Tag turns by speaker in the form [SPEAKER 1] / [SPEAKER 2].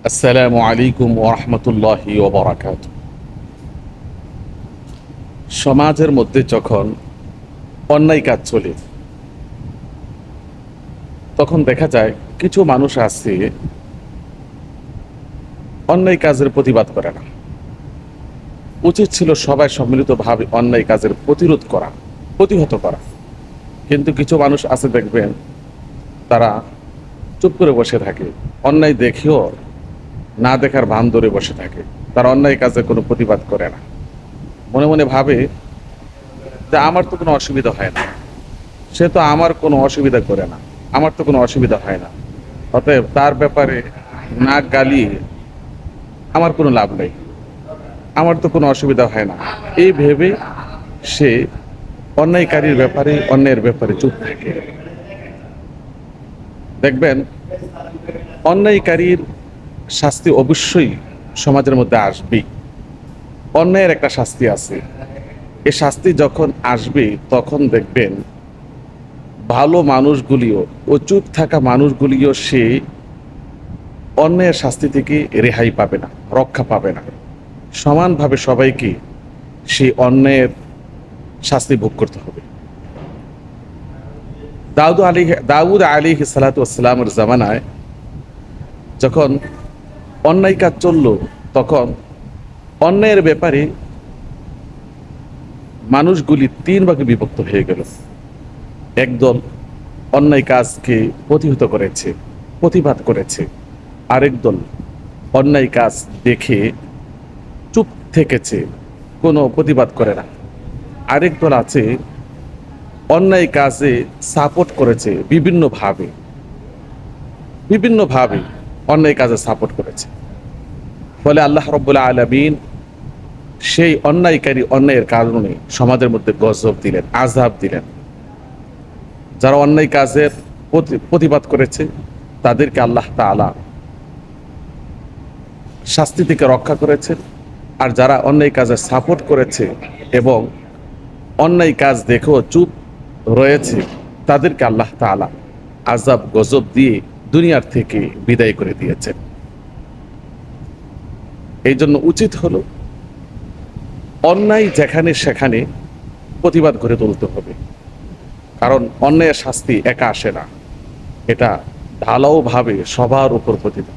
[SPEAKER 1] আসসালামু আলাইকুম ওয়া রাহমাতুল্লাহি ওয়া বারাকাতুহু। সমাজের মধ্যে যখন অন্যায় কাজ চলে, তখন দেখা যায় কিছু মানুষ আছে অন্যায় কাজের প্রতিবাদ করে না। উচিত ছিল সবাই সম্মিলিতভাবে অন্যায় কাজের প্রতিরোধ করা, প্রতিহত করা। কিন্তু কিছু মানুষ আছে দেখবেন, তারা চুপ করে বসে থাকে, অন্যায় দেখেও না দেখার ভান ধরে বসে থাকে। তারা অন্যায় কাজে কোনো প্রতিবাদ করে না, মনে মনে ভাবে যে আমার তো কোনো অসুবিধা হয় না, সে তো আমার কোনো অসুবিধা করে না, আমার তো কোনো অসুবিধা হয় না, অতএব তার ব্যাপারে নাক গালিয়ে আমার কোনো লাভ নেই, আমার তো কোনো অসুবিধা হয় না, এই ভেবে সে অন্যায়কারীর ব্যাপারে, অন্যায়ের ব্যাপারে চুপ থাকে। দেখবেন, অন্যায়কারীর শাস্তি অবশ্যই সমাজের মধ্যে আসবেই। অন্যায়ের একটা শাস্তি আছে, এই শাস্তি যখন আসবে তখন দেখবেন ভালো মানুষগুলিও ও চুপ থাকা মানুষগুলিও সে অন্যায়ের শাস্তি থেকে রেহাই পাবে না, রক্ষা পাবে না। সমানভাবে সবাইকে সেই অন্যায়ের শাস্তি ভোগ করতে হবে। দাউদ আলাইহিস সালাতু ওয়াস সালামের জামানায় যখন অন্যায় কাজ চলল, তখন অন্যায়ের ব্যাপারে মানুষগুলি তিন ভাগে বিভক্ত হয়ে গেল। একদল অন্যায় কাজকে প্রতিহত করেছে, প্রতিবাদ করেছে। আরেক দল অন্যায় কাজ দেখে চুপ থেকেছে, কোনো প্রতিবাদ করে না। আরেক দল আছে অন্যায় কাজে সাপোর্ট করেছে, বিভিন্নভাবে বিভিন্নভাবে অন্যায় কাজে সাপোর্ট করেছে। ফলে আল্লাহ রাব্বুল আলামিন সেই অন্যায়কারী অন্যায়ের কারণে সমাজের মধ্যে গজব দিলেন, আযাব দিলেন। যারা অন্যায় কাজের প্রতিবাদ করেছে তাদেরকে আল্লাহ তাআলা শাস্তি থেকে রক্ষা করেছেন। আর যারা অন্যায় কাজে সাপোর্ট করেছে এবং অন্যায় কাজ দেখেও চুপ রয়েছে, তাদেরকে আল্লাহ তাআলা আযাব গজব দিয়ে দুনিয়ার থেকে বিদায় করে দিয়েছেন। এই জন্য উচিত হলো অন্যায় যেখানে সেখানে প্রতিবাদ করে তুলতে হবে। কারণ অন্যায়ের শাস্তি একা আসে না, এটা ঢালাওভাবে সবার উপর পতিত।